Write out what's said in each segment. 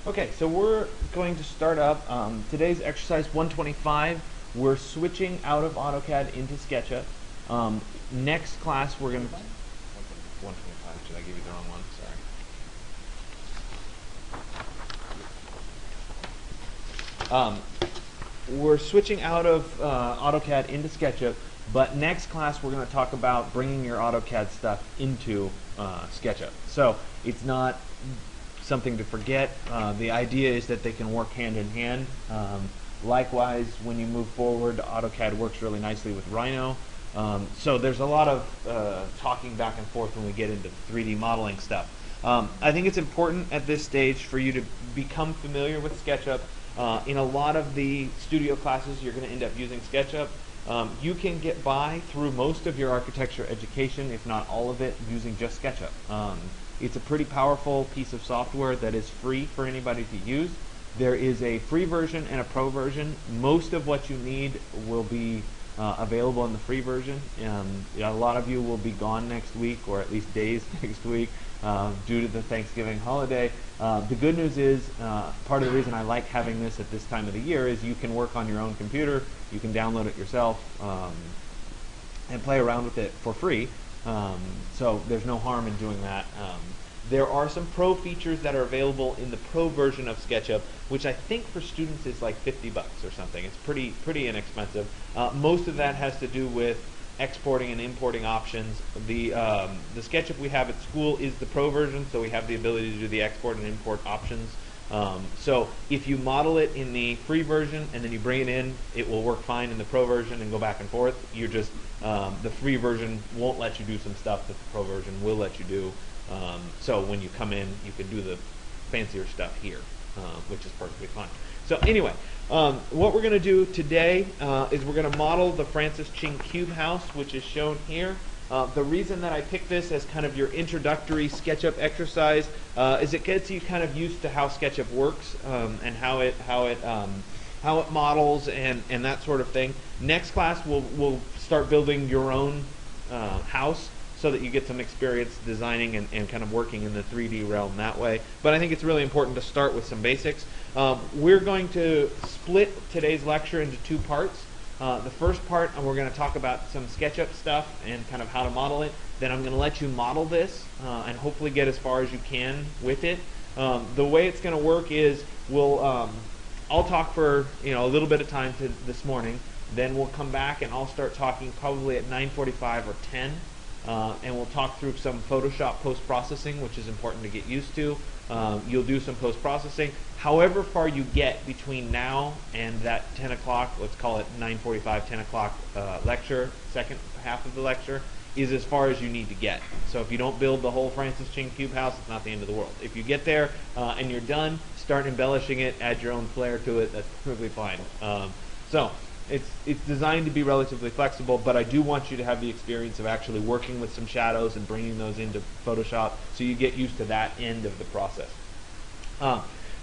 Okay, so we're going to start up today's exercise 125. We're switching out of AutoCAD into SketchUp. Next class we're going to 125. Did I give you the wrong one? Sorry. We're switching out of AutoCAD into SketchUp, but next class we're going to talk about bringing your AutoCAD stuff into SketchUp. So it's not something to forget. The idea is that they can work hand in hand. Likewise, when you move forward, AutoCAD works really nicely with Rhino. So there's a lot of talking back and forth when we get into 3D modeling stuff. I think it's important at this stage for you to become familiar with SketchUp. In a lot of the studio classes, you're going to end up using SketchUp. You can get by through most of your architecture education, if not all of it, using just SketchUp. It's a pretty powerful piece of software that is free for anybody to use. There is a free version and a pro version. Most of what you need will be available in the free version. A lot of you will be gone next week, or at least days next week, due to the Thanksgiving holiday. The good news is, part of the reason I like having this at this time of the year is you can work on your own computer, you can download it yourself, and play around with it for free. So there's no harm in doing that. There are some pro features that are available in the pro version of SketchUp, which I think for students is like $50 or something. It's pretty inexpensive. Most of that has to do with exporting and importing options. The SketchUp we have at school is the pro version, so we have the ability to do the export and import options. So if you model it in the free version and then you bring it in, it will work fine in the pro version and go back and forth. You're just the free version won't let you do some stuff that the pro version will let you do. So when you come in, you can do the fancier stuff here, which is perfectly fine. So anyway, what we're going to do today is we're going to model the Francis Ching Cube House, which is shown here. The reason that I picked this as kind of your introductory SketchUp exercise is it gets you kind of used to how SketchUp works and how it models and that sort of thing. Next class we'll start building your own house, so that you get some experience designing and kind of working in the 3D realm that way. But I think it's really important to start with some basics. We're going to split today's lecture into two parts. The first part, we're going to talk about some SketchUp stuff and kind of how to model it. Then I'm going to let you model this and hopefully get as far as you can with it. The way it's going to work is I'll talk for a little bit of time this morning. Then we'll come back and I'll start talking probably at 9:45 or 10. And we'll talk through some Photoshop post-processing, which is important to get used to. You'll do some post-processing. However far you get between now and that 10 o'clock, let's call it 9:45, 10 o'clock lecture, second half of the lecture, is as far as you need to get. So if you don't build the whole Francis Ching Cube House, it's not the end of the world. If you get there and you're done, start embellishing it, add your own flair to it, that's perfectly fine. It's designed to be relatively flexible, but I do want you to have the experience of actually working with some shadows and bringing those into Photoshop so you get used to that end of the process.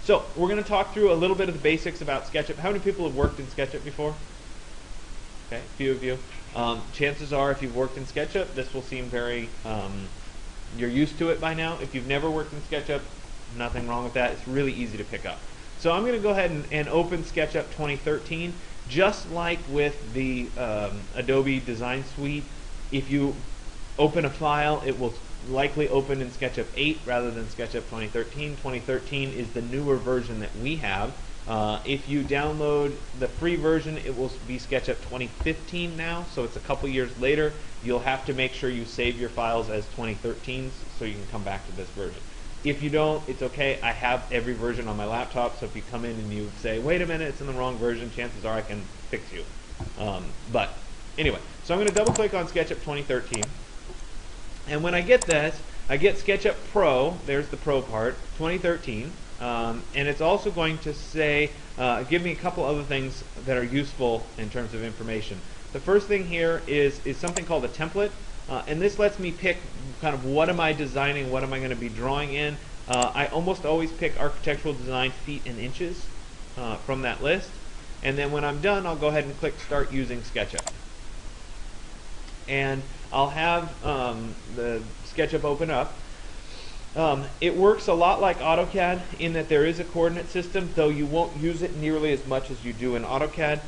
So we're going to talk through a little bit of the basics about SketchUp. How many people have worked in SketchUp before? Okay, a few of you. Chances are if you've worked in SketchUp, this will seem very, you're used to it by now. If you've never worked in SketchUp, nothing wrong with that. It's really easy to pick up. So I'm going to go ahead and open SketchUp 2013. Just like with the Adobe Design Suite, if you open a file, it will likely open in SketchUp 8 rather than SketchUp 2013. 2013 is the newer version that we have. If you download the free version, it will be SketchUp 2015 now, so it's a couple years later. You'll have to make sure you save your files as 2013s so you can come back to this version. If you don't, it's okay. I have every version on my laptop, so if you come in and you say, wait a minute, it's in the wrong version, chances are I can fix you. But anyway, so I'm going to double click on SketchUp 2013. And when I get this, I get SketchUp Pro, there's the Pro part, 2013. And it's also going to say, give me a couple other things that are useful in terms of information. The first thing here is something called a template. And this lets me pick kind of what am I designing, what am I going to be drawing in. I almost always pick architectural design feet and inches from that list. And then when I'm done, I'll go ahead and click Start Using SketchUp. And I'll have the SketchUp open up. It works a lot like AutoCAD in that there is a coordinate system, though you won't use it nearly as much as you do in AutoCAD.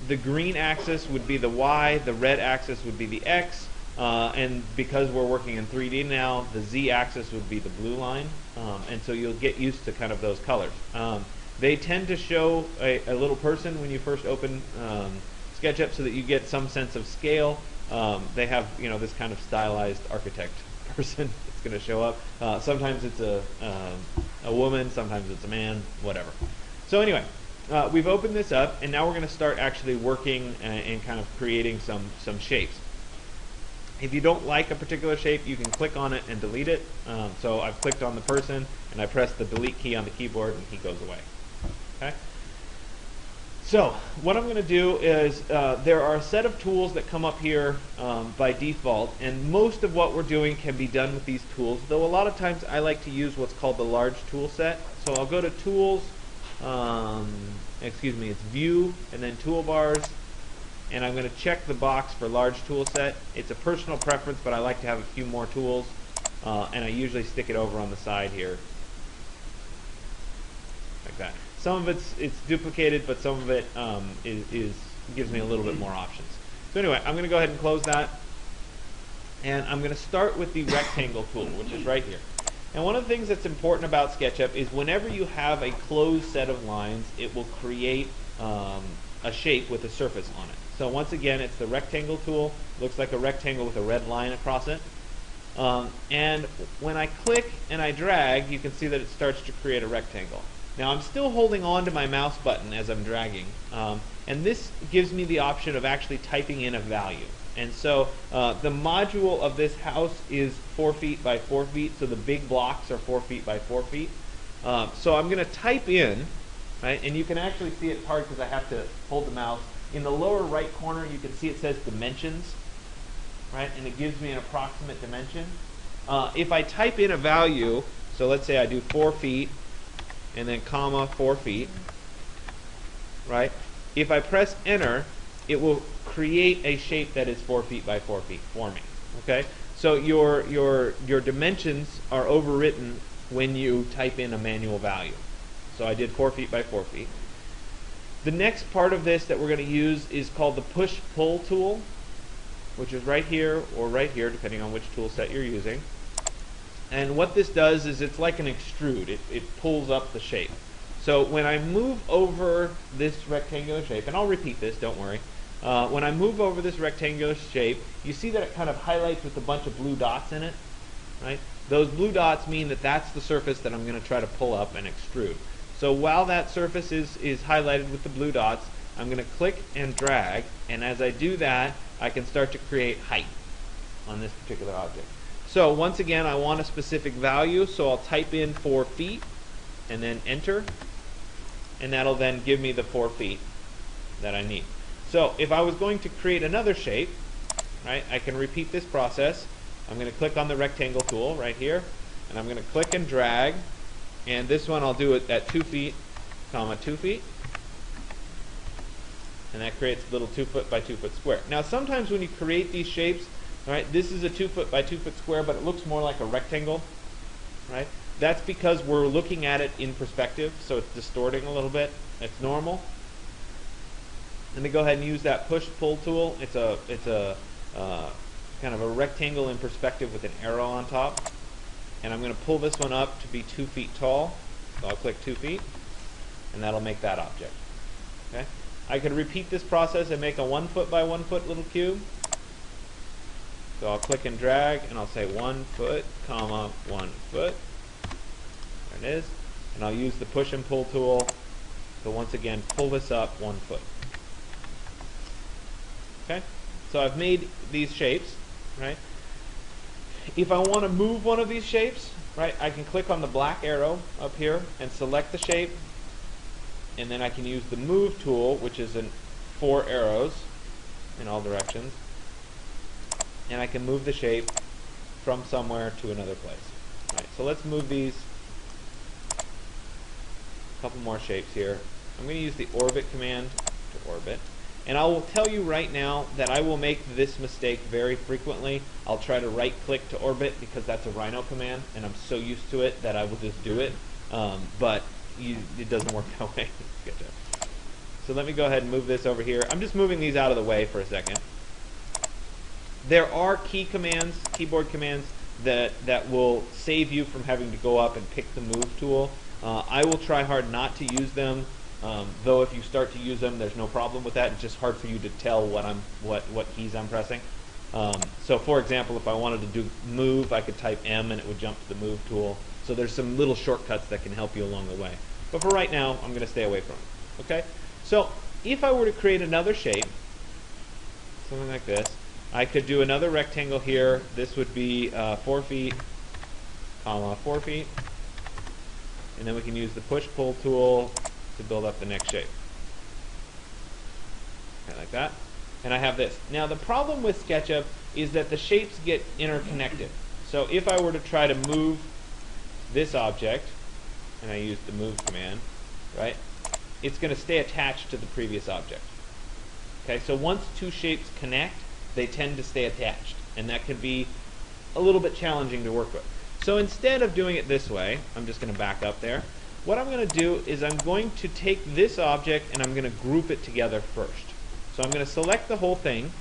The green axis would be the Y, the red axis would be the X, and because we're working in 3D now, the Z axis would be the blue line, and so you'll get used to kind of those colors. They tend to show a little person when you first open SketchUp so that you get some sense of scale. They have, you know, this kind of stylized architect person that's going to show up. Sometimes it's a woman, sometimes it's a man, whatever. So anyway, we've opened this up, and now we're going to start actually working and kind of creating some shapes. If you don't like a particular shape, you can click on it and delete it. So I've clicked on the person, and I press the delete key on the keyboard, and he goes away. Okay. So what I'm going to do is there are a set of tools that come up here by default, and most of what we're doing can be done with these tools, though a lot of times I like to use what's called the large tool set. So I'll go to Tools, excuse me, it's View, and then Toolbars, and I'm going to check the box for large tool set. It's a personal preference, but I like to have a few more tools, and I usually stick it over on the side here, like that. Some of it's duplicated, but some of it gives me a little bit more options. So anyway, I'm going to go ahead and close that, and I'm going to start with the rectangle tool, which is right here. And one of the things that's important about SketchUp is whenever you have a closed set of lines, it will create a shape with a surface on it. So once again, it's the rectangle tool. Looks like a rectangle with a red line across it. And when I click and I drag, you can see that it starts to create a rectangle. Now I'm still holding on to my mouse button as I'm dragging, and this gives me the option of actually typing in a value. And so the module of this house is 4 feet by 4 feet, so the big blocks are 4 feet by 4 feet. So I'm going to type in, right, and you can actually see it's hard because I have to hold the mouse. In the lower right corner you can see it says dimensions, right, and it gives me an approximate dimension. If I type in a value, so let's say I do 4 feet, and then comma 4 feet, right? If I press enter, it will create a shape that is 4 feet by 4 feet for me. Okay, so your dimensions are overwritten when you type in a manual value. So I did 4 feet by 4 feet. The next part of this that we're going to use is called the push-pull tool, which is right here or right here, depending on which tool set you're using. And what this does is it's like an extrude. It pulls up the shape. So when I move over this rectangular shape, and I'll repeat this, don't worry. When I move over this rectangular shape, you see that it kind of highlights with a bunch of blue dots in it, right? Those blue dots mean that that's the surface that I'm going to try to pull up and extrude. So while that surface is highlighted with the blue dots, I'm going to click and drag, and as I do that, I can start to create height on this particular object. So once again, I want a specific value, so I'll type in 4 feet and then enter, and that'll then give me the 4 feet that I need. So if I was going to create another shape, right, I can repeat this process. I'm going to click on the rectangle tool right here, and I'm going to click and drag, and this one I'll do it at 2 feet, comma 2 feet, and that creates a little 2 foot by 2 foot square. Now sometimes when you create these shapes, right, this is a 2 foot by 2 foot square, but it looks more like a rectangle, right? That's because we're looking at it in perspective, so it's distorting a little bit. It's normal. Let me go ahead and use that push-pull tool. It's a kind of a rectangle in perspective with an arrow on top, and I'm going to pull this one up to be 2 feet tall. So I'll click 2 feet, and that'll make that object. Okay. I could repeat this process and make a 1 foot by 1 foot little cube. So I'll click and drag, and I'll say 1 foot, comma 1 foot. There it is. And I'll use the push and pull tool to once again pull this up 1 foot. Okay? So I've made these shapes, right? If I want to move one of these shapes, right, I can click on the black arrow up here and select the shape, and then I can use the move tool, which is in 4 arrows in all directions, and I can move the shape from somewhere to another place. All right, so let's move these. A couple more shapes here. I'm going to use the orbit command to orbit. And I will tell you right now that I will make this mistake very frequently. I'll try to right click to orbit because that's a Rhino command and I'm so used to it that I will just do it. But it doesn't work that way. So let me go ahead and move this over here. I'm just moving these out of the way for a second. There are keyboard commands that will save you from having to go up and pick the move tool. I will try hard not to use them, though if you start to use them, there's no problem with that. It's just hard for you to tell what keys I'm pressing. So for example, if I wanted to do move, I could type M and it would jump to the move tool. So there's some little shortcuts that can help you along the way. But for right now, I'm going to stay away from it. Okay? So if I were to create another shape, something like this, I could do another rectangle here. This would be 4 feet, 4 feet. And then we can use the push-pull tool to build up the next shape. Okay, like that. And I have this. Now the problem with SketchUp is that the shapes get interconnected. So if I were to try to move this object, and I use the move command, right, it's going to stay attached to the previous object. Okay, so once two shapes connect, they tend to stay attached, and that can be a little bit challenging to work with. So instead of doing it this way, I'm just going to back up there. What I'm going to do is I'm going to take this object and I'm going to group it together first. So I'm going to select the whole thing,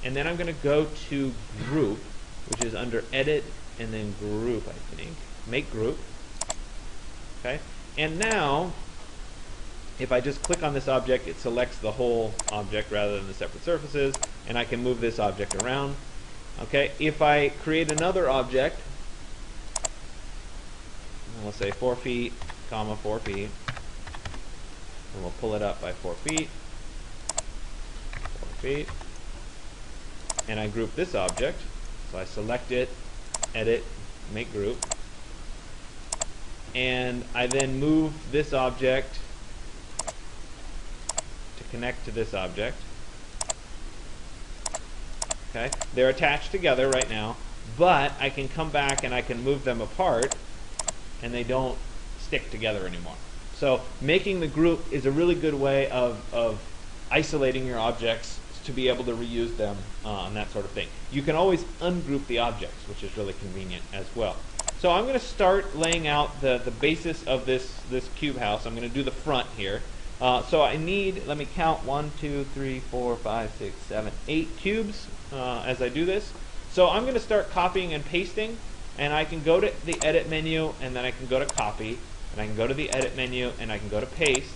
and then I'm going to go to Group, which is under Edit and then Group, I think. Make Group. Okay, and now if I just click on this object, it selects the whole object rather than the separate surfaces, and I can move this object around. Okay, if I create another object, we'll say 4 feet, 4 feet, and we'll pull it up by 4 feet, 4 feet, and I group this object. So I select it, edit, make group, and I then move this object to connect to this object. Okay, they're attached together right now, but I can come back and I can move them apart and they don't stick together anymore. So making the group is a really good way of isolating your objects to be able to reuse them and that sort of thing. You can always ungroup the objects, which is really convenient as well. So I'm going to start laying out the basis of this cube house. I'm going to do the front here. So I need, let me count, 1, 2, 3, 4, 5, 6, 7, 8 cubes as I do this. So I'm going to start copying and pasting, and I can go to the Edit menu, and then I can go to Copy, and I can go to the Edit menu, and I can go to Paste,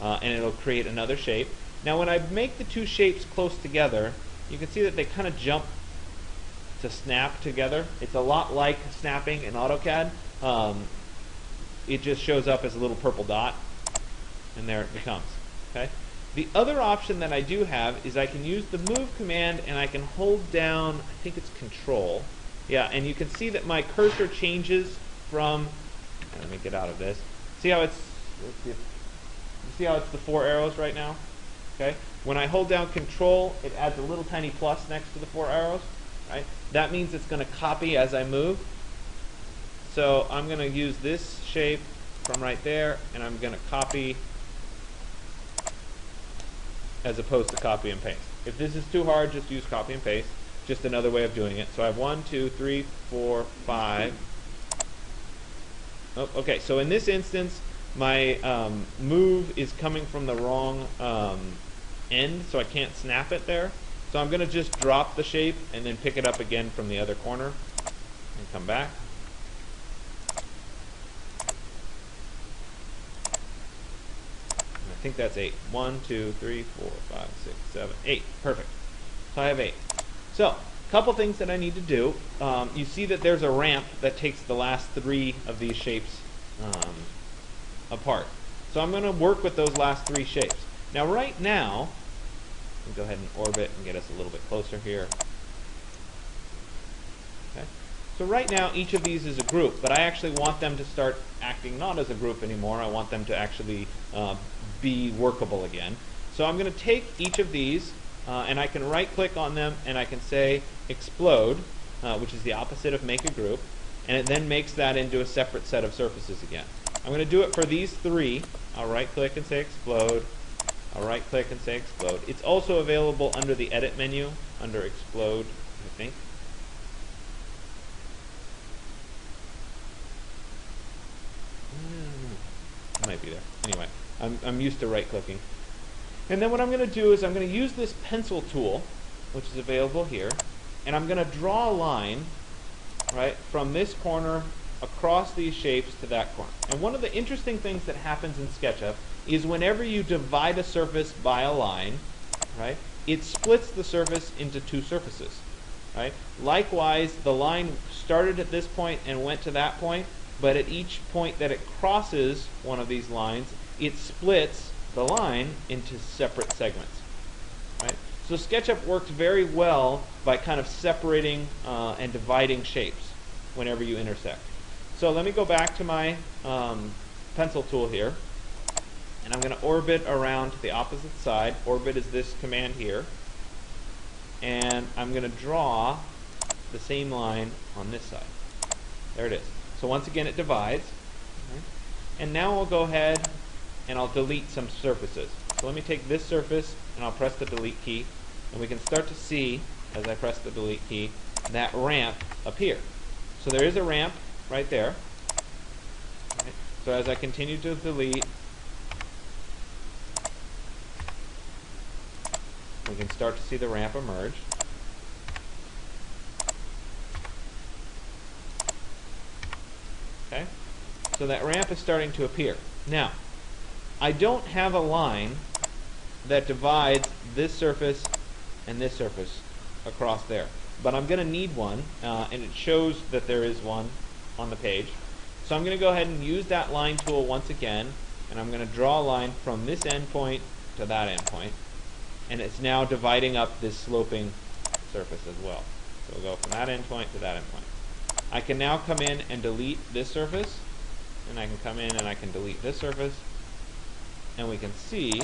and it'll create another shape. Now when I make the two shapes close together, you can see that they kind of jump to snap together. It's a lot like snapping in AutoCAD. It just shows up as a little purple dot, and there it becomes. Okay. The other option that I do have is I can use the Move command, and I can hold down, I think it's Control. Yeah, and you can see that my cursor changes from, let me get out of this. See how it's, you see how it's the 4 arrows right now? Okay. When I hold down Control, it adds a little tiny plus next to the 4 arrows. Right? That means it's going to copy as I move. So I'm going to use this shape from right there, and I'm going to copy as opposed to copy and paste. If this is too hard, just use copy and paste. Just another way of doing it. So I have 1, 2, 3, 4, 5. Oh, okay, so in this instance, my move is coming from the wrong end, so I can't snap it there. So I'm going to just drop the shape and then pick it up again from the other corner and come back. And I think that's 8. 1, 2, 3, 4, 5, 6, 7, 8. Perfect. So I have 8. So a couple things that I need to do. You see that there's a ramp that takes the last 3 of these shapes apart. So I'm going to work with those last 3 shapes. Now right now, I'll go ahead and orbit and get us a little bit closer here. Okay. So right now each of these is a group, but I actually want them to start acting not as a group anymore. I want them to actually be workable again. So I'm going to take each of these and I can right click on them and I can say Explode, which is the opposite of Make a Group, and it then makes that into a separate set of surfaces again. I'm going to do it for these 3. I'll right click and say Explode, I'll right click and say explode. It's also available under the edit menu, under explode, I think. It might be there. Anyway, I'm used to right clicking. And then what I'm going to do is I'm going to use this pencil tool, which is available here, and I'm going to draw a line, right, from this corner across these shapes to that corner. And one of the interesting things that happens in SketchUp is whenever you divide a surface by a line, right, it splits the surface into two surfaces, right? Likewise, the line started at this point and went to that point, but at each point that it crosses one of these lines, it splits the line into separate segments, right? So SketchUp works very well by kind of separating and dividing shapes whenever you intersect. So let me go back to my pencil tool here, and I'm going to orbit around to the opposite side. Orbit is this command here, and I'm going to draw the same line on this side. There it is. So once again it divides, right? And now we'll go ahead and I'll delete some surfaces. So let me take this surface and I'll press the delete key, and we can start to see, as I press the delete key, that ramp appear. So there is a ramp right there. Right? So as I continue to delete, we can start to see the ramp emerge. Okay? So that ramp is starting to appear. Now, I don't have a line that divides this surface and this surface across there, but I'm going to need one, and it shows that there is one on the page. So I'm going to go ahead and use that line tool once again, and I'm going to draw a line from this endpoint to that endpoint, and it's now dividing up this sloping surface as well. So we'll go from that endpoint to that endpoint. I can now come in and delete this surface, and I can come in and I can delete this surface, and we can see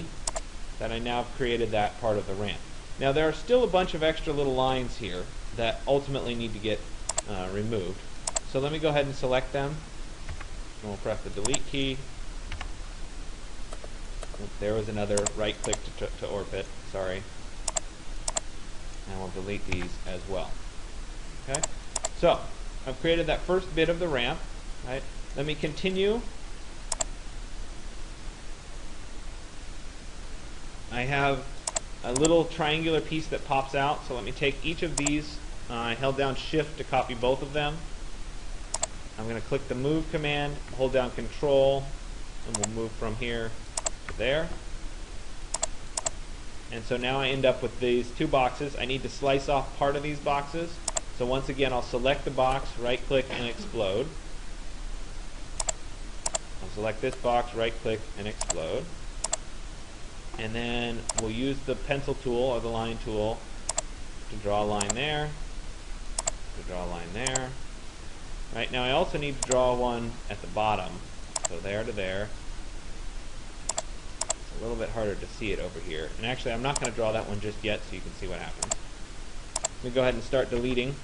that I now have created that part of the ramp. Now there are still a bunch of extra little lines here that ultimately need to get removed. So let me go ahead and select them, and we'll press the delete key. Oops, there was another right click to orbit, sorry. And we'll delete these as well. Okay? So I've created that first bit of the ramp, right? Let me continue. I have a little triangular piece that pops out, so let me take each of these. I held down shift to copy both of them. I'm going to click the move command, hold down control, and we'll move from here to there. And so now I end up with these two boxes. I need to slice off part of these boxes. So once again, I'll select the box, right click, and explode. I'll select this box, right click, and explode. And then we'll use the pencil tool or the line tool to draw a line there, to draw a line there. Right, now I also need to draw one at the bottom, so there to there. It's a little bit harder to see it over here. And actually, I'm not going to draw that one just yet so you can see what happens. Let me go ahead and start deleting.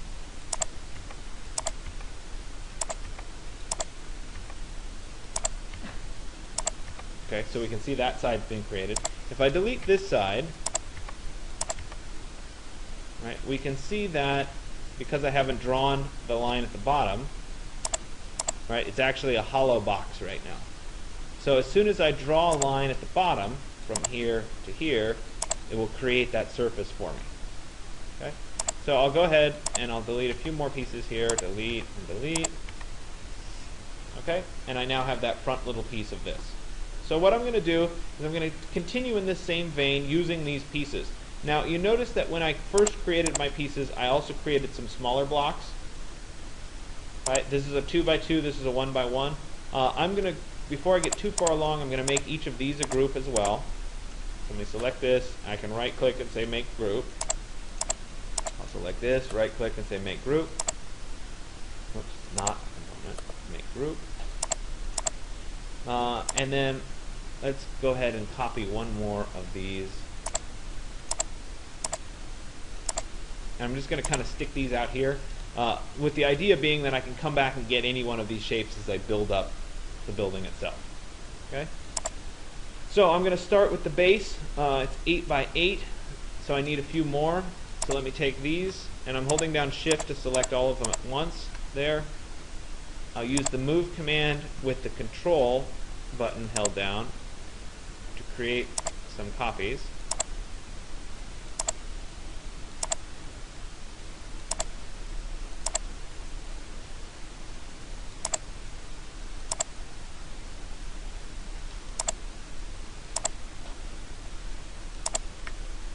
Okay, so we can see that side's being created. If I delete this side, right, we can see that because I haven't drawn the line at the bottom, right, it's actually a hollow box right now. So as soon as I draw a line at the bottom, from here to here, it will create that surface for me. Okay? So I'll go ahead and I'll delete a few more pieces here, delete and delete. Okay? And I now have that front little piece of this. So what I'm going to do is I'm going to continue in this same vein using these pieces. Now you notice that when I first created my pieces, I also created some smaller blocks. Right? This is a 2x2, this is a 1x1. I'm going to, before I get too far along, I'm going to make each of these a group as well. So let me select this, I can right click and say make group. I'll select this, right click and say make group. Oops, not component, make group. And then let's go ahead and copy one more of these. And I'm just going to kind of stick these out here, with the idea being that I can come back and get any one of these shapes as I build up the building itself. Okay? So I'm going to start with the base. It's 8 by 8, so I need a few more. So let me take these, and I'm holding down Shift to select all of them at once. There. I'll use the Move command with the Control button held down to create some copies.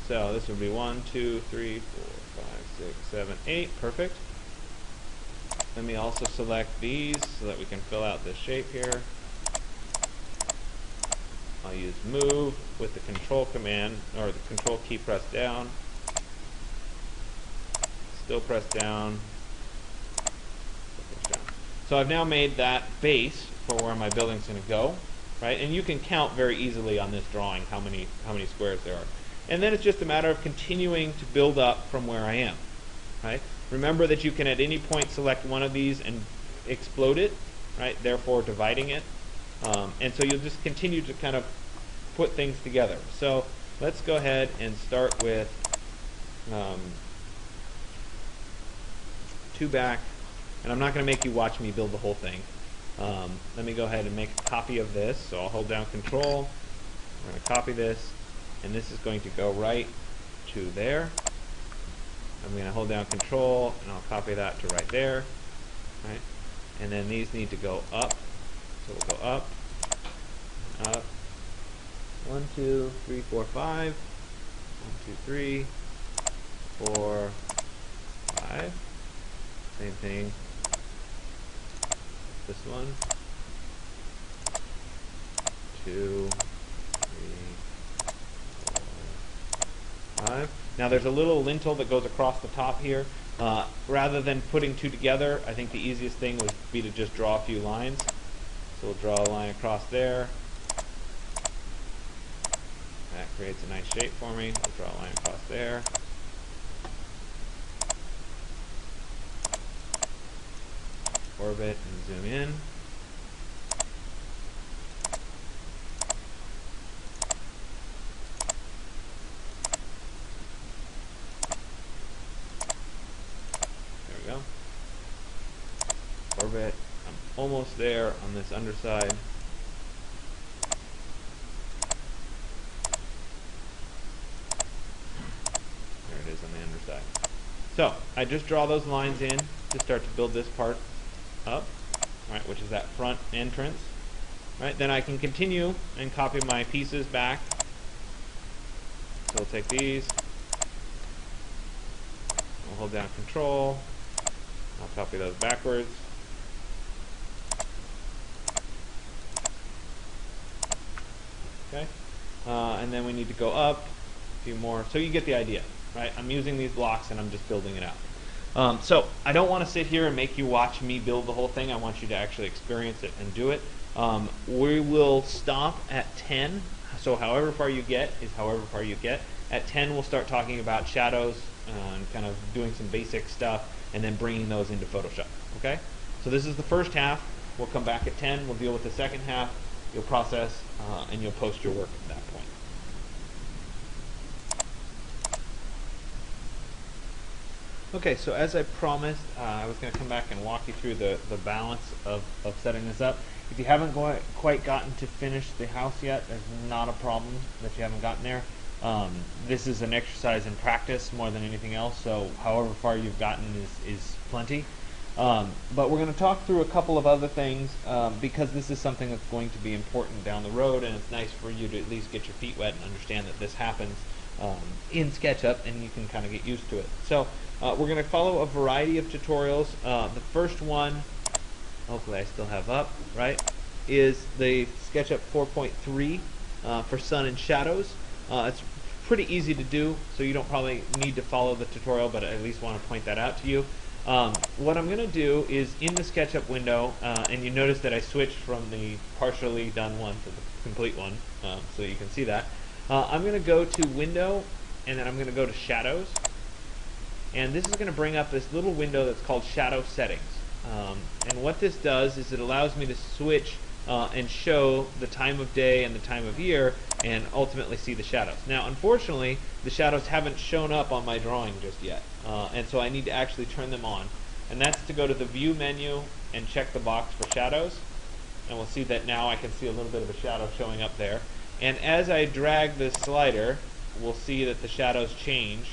So this would be 1, 2, 3, 4, 5, 6, 7, 8. Perfect. Let me also select these so that we can fill out this shape here. I'll use Move with the Control command, or the Control key pressed down. Still pressed down. So I've now made that base for where my building's going to go, right? And you can count very easily on this drawing how many squares there are. And then it's just a matter of continuing to build up from where I am, right? Remember that you can at any point select one of these and explode it, right? Therefore dividing it. And so you'll just continue to kind of put things together. So let's go ahead and start with 2 back. And I'm not going to make you watch me build the whole thing. Let me go ahead and make a copy of this. So I'll hold down Control. I'm going to copy this. And this is going to go right to there. I'm going to hold down Control, and I'll copy that to right there. Right? And then these need to go up. So we'll go up, up. 1, 2, 3, 4, 5. 1, 2, 3, 4, 5. Same thing. This one. 2, 5. Now there's a little lintel that goes across the top here. Rather than putting 2 together, I think the easiest thing would be to just draw a few lines. So we'll draw a line across there. That creates a nice shape for me. We'll draw a line across there. Orbit and zoom in. Orbit. I'm almost there on this underside. There it is on the underside. So I just draw those lines in to start to build this part up, right, which is that front entrance. Right, then I can continue and copy my pieces back. So we'll take these. I'll hold down Control. I'll copy those backwards. Okay, and then we need to go up a few more. So you get the idea, right? I'm using these blocks and I'm just building it out. So I don't want to sit here and make you watch me build the whole thing. I want you to actually experience it and do it. We will stop at 10. So however far you get is however far you get. At 10 we'll start talking about shadows and kind of doing some basic stuff and then bringing those into Photoshop. Okay? So this is the first half. We'll come back at 10. We'll deal with the second half. You'll process and you'll post your work at that point. Okay, so as I promised, I was going to come back and walk you through the balance of setting this up. If you haven't quite gotten to finish the house yet, there's not a problem that you haven't gotten there. This is an exercise in practice more than anything else, so however far you've gotten is plenty. But we're going to talk through a couple of other things because this is something that's going to be important down the road, and it's nice for you to at least get your feet wet and understand that this happens in SketchUp and you can kind of get used to it. So we're going to follow a variety of tutorials. The first one, hopefully I still have up, right, is the SketchUp 4.3 for sun and shadows. It's pretty easy to do, so you don't probably need to follow the tutorial, but I at least want to point that out to you. What I'm going to do is in the SketchUp window, and you notice that I switched from the partially done one to the complete one, so you can see that. I'm going to go to Window, and then I'm going to go to Shadows. And this is going to bring up this little window that's called Shadow Settings. And what this does is it allows me to switch and show the time of day and the time of year and ultimately see the shadows. Now unfortunately the shadows haven't shown up on my drawing just yet, and so I need to actually turn them on, and that's to go to the view menu and check the box for shadows, and we'll see that now I can see a little bit of a shadow showing up there. And as I drag this slider, we'll see that the shadows change,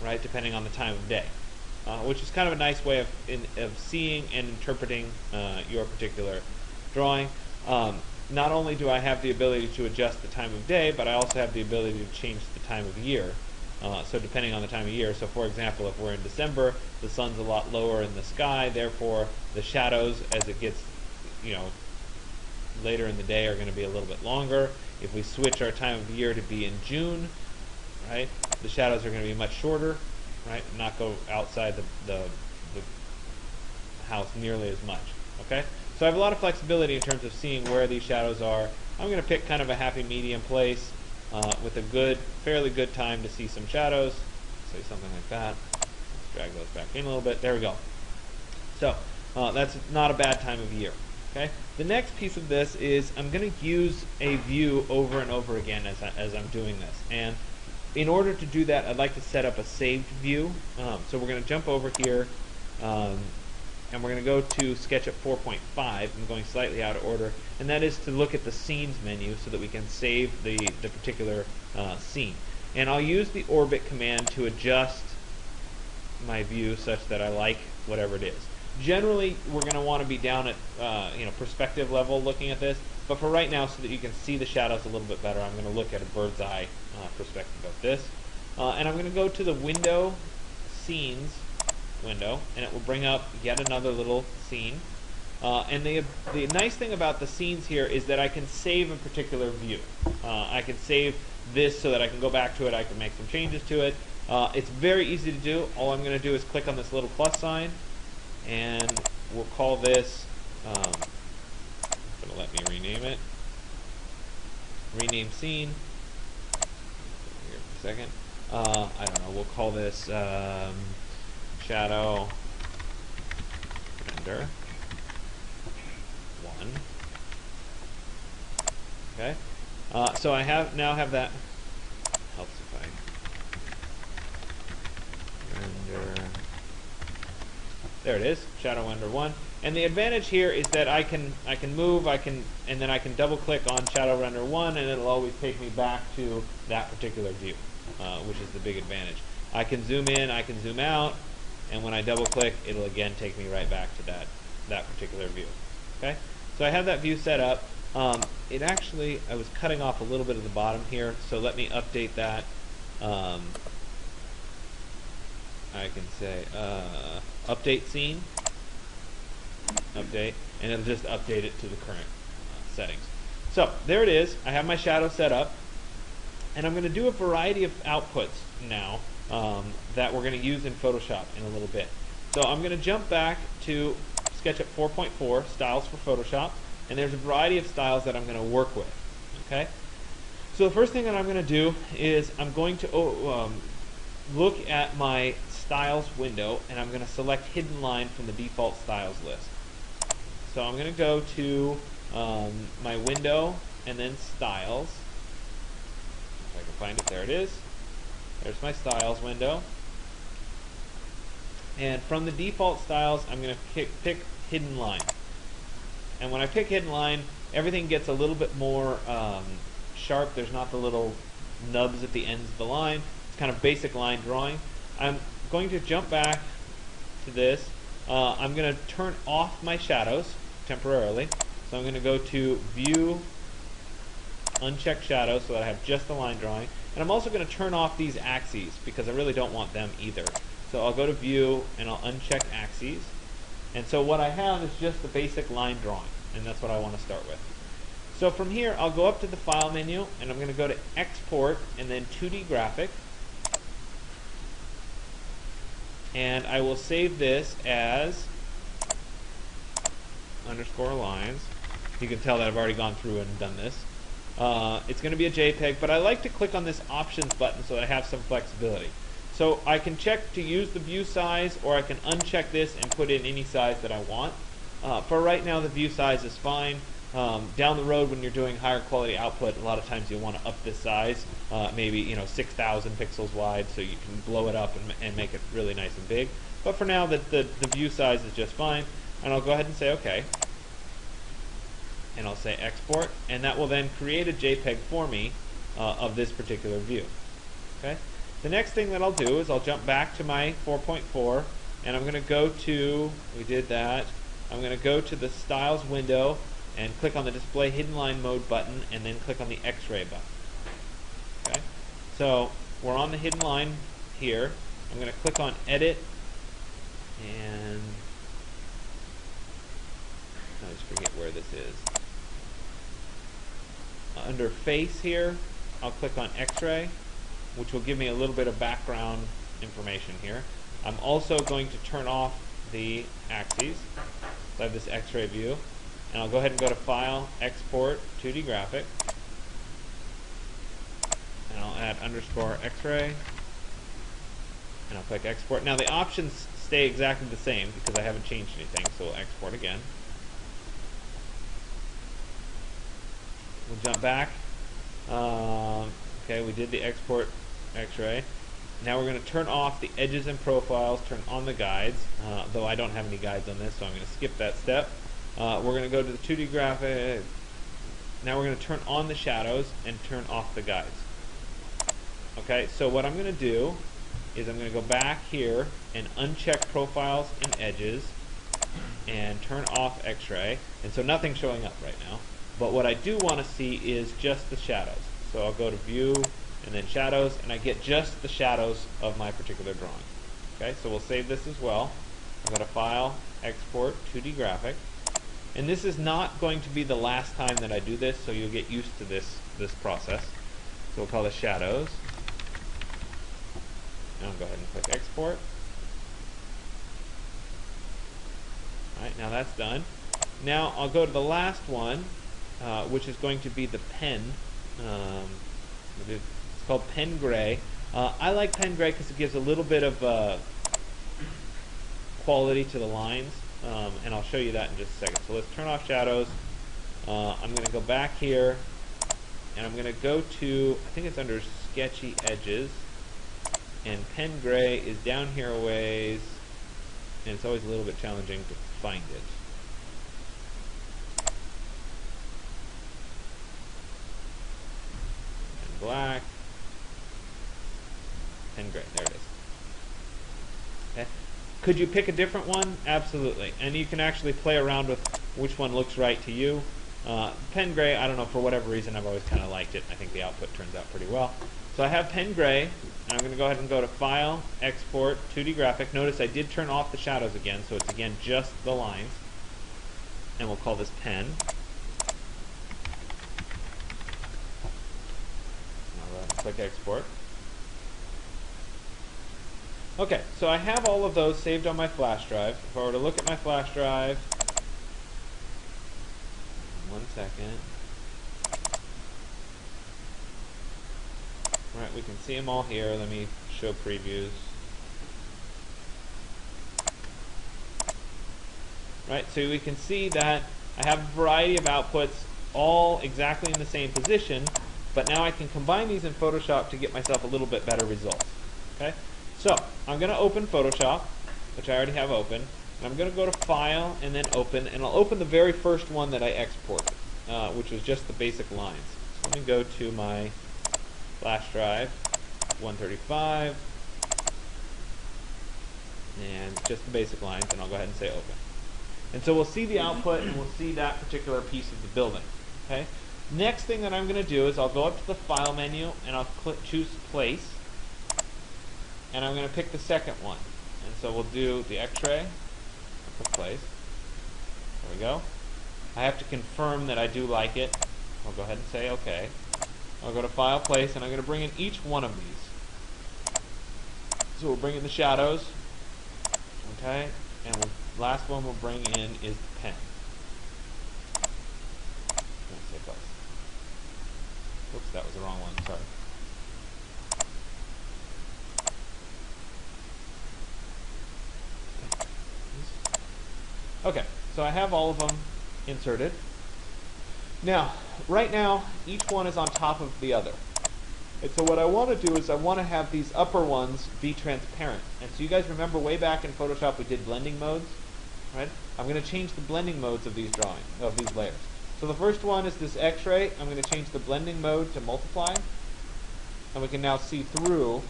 right, depending on the time of day, which is kind of a nice way of seeing and interpreting your particular drawing. Not only do I have the ability to adjust the time of day, but I also have the ability to change the time of year. So depending on the time of year, so for example, if we're in December, the sun's a lot lower in the sky, therefore the shadows as it gets, later in the day are going to be a little bit longer. If we switch our time of year to be in June, right, the shadows are going to be much shorter, right, not go outside the house nearly as much. Okay, so I have a lot of flexibility in terms of seeing where these shadows are. I'm going to pick kind of a happy medium place with a fairly good time to see some shadows. Say something like that. Let's drag those back in a little bit. There we go. So that's not a bad time of year. Okay. The next piece of this is I'm going to use a view over and over again as I'm doing this, and in order to do that, I'd like to set up a saved view. So we're going to jump over here, and we're going to go to SketchUp 4.5. I'm going slightly out of order, and that is to look at the scenes menu so that we can save the particular scene. And I'll use the orbit command to adjust my view such that I like whatever it is. Generally, we're going to want to be down at perspective level looking at this, but for right now, so that you can see the shadows a little bit better, I'm going to look at a bird's eye perspective of this. And I'm going to go to the window, scenes window, and it will bring up yet another little scene. And the nice thing about the scenes here is that I can save a particular view. I can save this so that I can go back to it, I can make some changes to it. It's very easy to do. All I'm going to do is click on this little plus sign, and we'll call this, it's going to let me rename it, rename scene, here for a second, I don't know, we'll call this shadow render 1. Okay, so I now have that. Helps if I render. There it is, shadow render 1. And the advantage here is that I can move, and then I can double click on shadow render 1, and it'll always take me back to that particular view, which is the big advantage. I can zoom in, I can zoom out, and when I double click, it'll again take me right back to that particular view. Okay, so I have that view set up. I was cutting off a little bit of the bottom here, so let me update that. I can say update scene, update, and it'll just update it to the current settings. So there it is. I have my shadow set up, and I'm going to do a variety of outputs now that we're going to use in Photoshop in a little bit. So I'm going to jump back to SketchUp 4.4, Styles for Photoshop, and there's a variety of styles that I'm going to work with. Okay. So the first thing that I'm going to do is I'm going to look at my Styles window, and I'm going to select Hidden Line from the default styles list. So I'm going to go to my window and then Styles. If I can find it, there it is. There's my Styles window. And from the default styles, I'm going to pick Hidden Line. And when I pick Hidden Line, everything gets a little bit more sharp. There's not the little nubs at the ends of the line. It's kind of basic line drawing. I'm going to jump back to this. I'm going to turn off my shadows temporarily. So I'm going to go to View, Uncheck Shadows, so that I have just the line drawing. And I'm also going to turn off these axes because I really don't want them either. So I'll go to View and I'll uncheck axes. And so what I have is just the basic line drawing, and that's what I want to start with. So from here, I'll go up to the File menu, and I'm going to go to Export and then 2D Graphic. And I will save this as _lines. You can tell that I've already gone through and done this. It's going to be a JPEG, but I like to click on this Options button so that I have some flexibility. So I can check to use the view size, or I can uncheck this and put in any size that I want. For right now, the view size is fine. Down the road, when you're doing higher quality output, a lot of times you'll want to up this size, maybe 6,000 pixels wide, so you can blow it up and make it really nice and big. But for now, the view size is just fine, and I'll go ahead and say OK. And I'll say export, and that will then create a JPEG for me of this particular view. Okay. The next thing that I'll do is I'll jump back to my 4.4, and I'm going to go to, we did that, I'm going to go to the Styles window and click on the Display Hidden Line Mode button, and then click on the X-ray button. Okay. So we're on the hidden line here. I'm going to click on Edit, and I just forget where this is. Under Face here, I'll click on X-ray, which will give me a little bit of background information here. I'm also going to turn off the axes. So I have this X-ray view, and I'll go ahead and go to File, Export, 2D Graphic, and I'll add underscore X-ray, and I'll click Export. Now the options stay exactly the same because I haven't changed anything, so we'll export again. We'll jump back. Okay, we did the export X-ray. Now we're going to turn off the edges and profiles, turn on the guides, though I don't have any guides on this, so I'm going to skip that step. We're going to go to the 2D graphic. Now we're going to turn on the shadows and turn off the guides. Okay, so what I'm going to do is I'm going to go back here and uncheck profiles and edges and turn off X-ray. And so nothing's showing up right now. But what I do want to see is just the shadows. So I'll go to View and then Shadows, and I get just the shadows of my particular drawing. Okay, so we'll save this as well. I'll go to File, Export, 2D Graphic. And this is not going to be the last time that I do this, so you'll get used to this process. So we'll call this Shadows. And I'll go ahead and click Export. Alright, now that's done. Now I'll go to the last one, which is going to be the pen. It's called Pen Gray. I like Pen Gray because it gives a little bit of quality to the lines, and I'll show you that in just a second. So let's turn off shadows. I'm going to go back here, and I'm going to go to, I think it's under Sketchy Edges, and Pen Gray is down here a ways, and it's always a little bit challenging to find it. And black, Pen Gray, there it is. Okay. Could you pick a different one? Absolutely. And you can actually play around with which one looks right to you. Pen Gray, I don't know, for whatever reason, I've always kind of liked it. I think the output turns out pretty well. So I have Pen Gray, and I'm going to go ahead and go to File, Export, 2D Graphic. Notice I did turn off the shadows again, so it's again just the lines. And we'll call this Pen. I'll go ahead and click Export. Okay, so I have all of those saved on my flash drive. If I were to look at my flash drive, 1 second. Right, we can see them all here. Let me show previews. Right, so we can see that I have a variety of outputs all exactly in the same position, but now I can combine these in Photoshop to get myself a little bit better results. Okay? So I'm going to open Photoshop, which I already have open, and I'm going to go to File and then Open, and I'll open the very first one that I exported, which was just the basic lines. So let me go to my flash drive, 135, and just the basic lines, and I'll go ahead and say Open. And so we'll see the output, and we'll see that particular piece of the building. Okay. Next thing that I'm going to do is I'll go up to the File menu, and I'll choose Place. And I'm going to pick the second one. And so we'll do the X-ray. Click Place. There we go. I have to confirm that I do like it. I'll go ahead and say OK. I'll go to File, Place, and I'm going to bring in each one of these. So we'll bring in the shadows. Okay. And the last one we'll bring in is the pen. Say Place. Oops, that was the wrong one. Sorry. Okay, So I have all of them inserted. Now, right now, each one is on top of the other. And so what I want to do is I want to have these upper ones be transparent. And so you guys remember way back in Photoshop we did blending modes, right? I'm going to change the blending modes of these layers. So the first one is this X-ray. I'm going to change the blending mode to multiply, and we can now see through,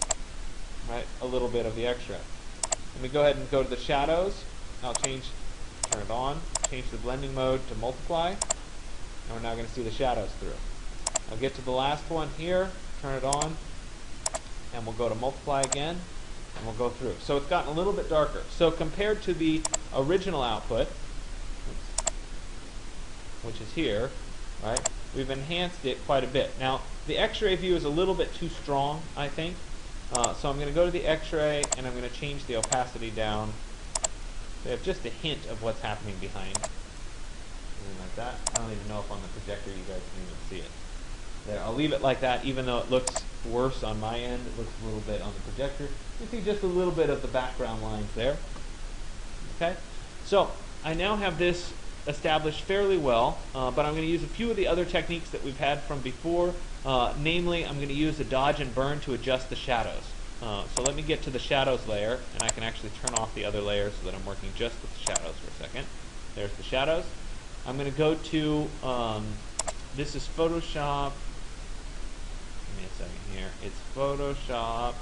right, a little bit of the X-ray. Let me go ahead and go to the shadows. I'll turn it on, change the blending mode to multiply, and we're now going to see the shadows through. I'll get to the last one here, turn it on, and we'll go to multiply again, and we'll go through. So it's gotten a little bit darker. So compared to the original output, which is here, right, we've enhanced it quite a bit. Now, the X-ray view is a little bit too strong, I think. So I'm going to go to the X-ray, and I'm going to change the opacity down. We have just a hint of what's happening behind. Something like that. I don't even know if on the projector you guys can even see it. There, I'll leave it like that, even though it looks worse on my end. It looks a little bit on the projector. You see just a little bit of the background lines there. Okay? So, I now have this established fairly well, but I'm going to use a few of the other techniques that we've had from before. Namely, I'm going to use the dodge and burn to adjust the shadows. So let me get to the shadows layer, and I can actually turn off the other layers so that I'm working just with the shadows for a second. There's the shadows. I'm going to go to, this is Photoshop, give me a second here, it's Photoshop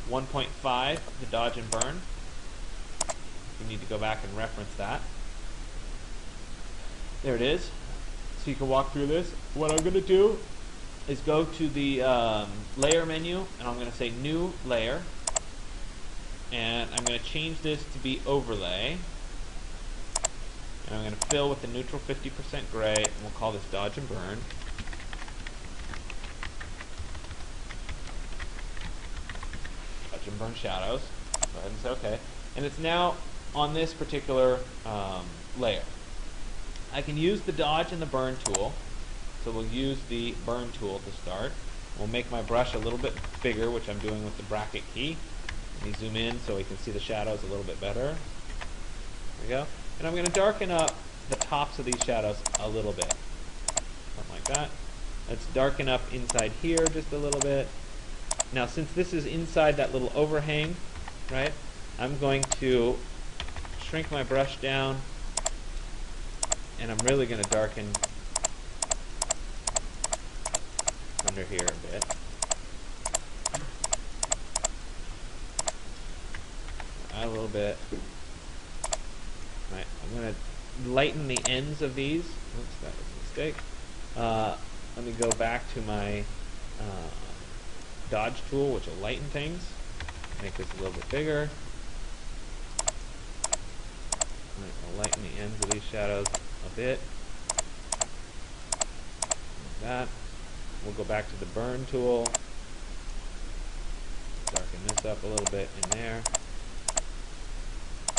1.5, the dodge and burn. You need to go back and reference that. There it is. So you can walk through this. What I'm going to do is go to the layer menu, and I'm going to say new layer, and I'm going to change this to be overlay, and I'm going to fill with the neutral 50% gray, and we'll call this dodge and burn. Dodge and burn shadows. Go ahead and say OK. And it's now on this particular layer. I can use the dodge and the burn tool. So we'll use the burn tool to start. We'll make my brush a little bit bigger, which I'm doing with the bracket key. Let me zoom in so we can see the shadows a little bit better. There we go. And I'm going to darken up the tops of these shadows a little bit. Something like that. Let's darken up inside here just a little bit. Now, since this is inside that little overhang, right, I'm going to shrink my brush down, and I'm really going to darken under here a bit. Add a little bit. Right, I'm going to lighten the ends of these. Oops, that was a mistake. Let me go back to my dodge tool, which will lighten things. Make this a little bit bigger. Right, I'll lighten the ends of these shadows a bit. Like that. We'll go back to the burn tool. Darken this up a little bit in there.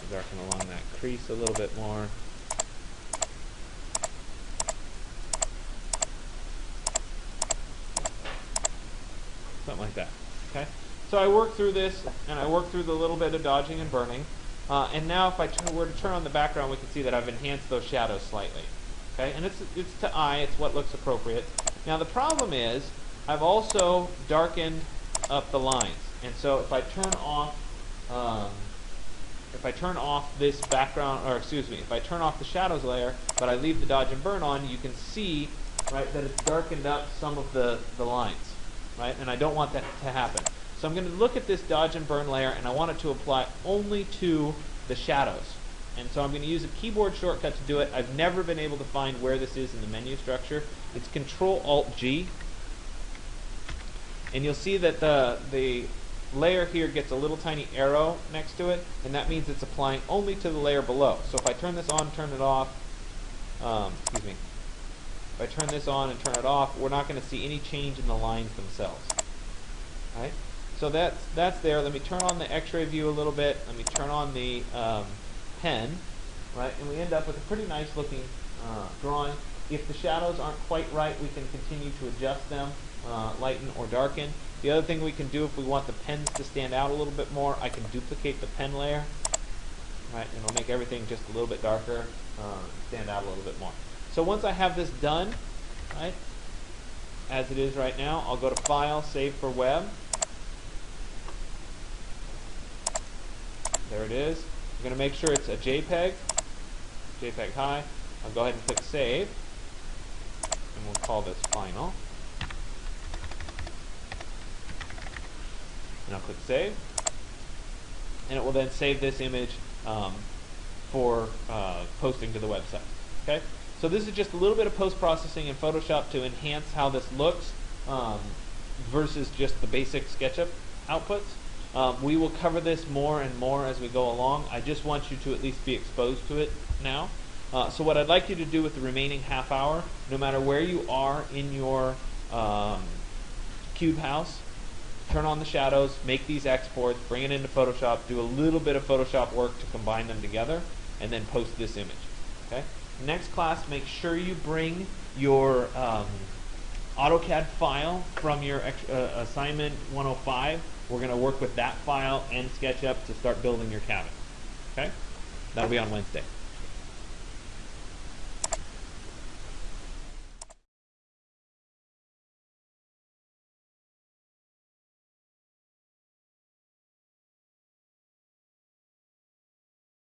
Darken along that crease a little bit more. Something like that. Okay. So I work through this, and I work through the little bit of dodging and burning. And now if I were to turn on the background, we can see that I've enhanced those shadows slightly. Okay, and it's to eye, it's what looks appropriate. Now the problem is, I've also darkened up the lines. And so if I turn off this background, or excuse me, if I turn off the shadows layer, but I leave the dodge and burn on, you can see, right, that it's darkened up some of the lines, right? And I don't want that to happen. So I'm going to look at this dodge and burn layer, and I want it to apply only to the shadows. And so I'm going to use a keyboard shortcut to do it. I've never been able to find where this is in the menu structure. It's Ctrl Alt G. And you'll see that the layer here gets a little tiny arrow next to it, and that means it's applying only to the layer below. So if I turn this on, turn it off, excuse me, if I turn this on and turn it off, we're not going to see any change in the lines themselves. All right? So that's there. Let me turn on the X-ray view a little bit. Let me turn on the pen, right? And we end up with a pretty nice looking drawing. If the shadows aren't quite right, we can continue to adjust them, lighten or darken. The other thing we can do if we want the pens to stand out a little bit more, I can duplicate the pen layer. right? And it'll make everything just a little bit darker, stand out a little bit more. So once I have this done, right, as it is right now, I'll go to File, Save for Web. There it is. I'm going to make sure it's a JPEG, JPEG high. I'll go ahead and click Save, and we'll call this Final. And I'll click Save, and it will then save this image for posting to the website. Okay, so this is just a little bit of post-processing in Photoshop to enhance how this looks versus just the basic SketchUp outputs. We will cover this more and more as we go along. I just want you to at least be exposed to it now. So what I'd like you to do with the remaining half hour, no matter where you are in your cube house, turn on the shadows, make these exports, bring it into Photoshop, do a little bit of Photoshop work to combine them together, and then post this image. Okay? Next class, make sure you bring your AutoCAD file from your assignment 105. We're going to work with that file and SketchUp to start building your cabin. Okay? That'll be on Wednesday.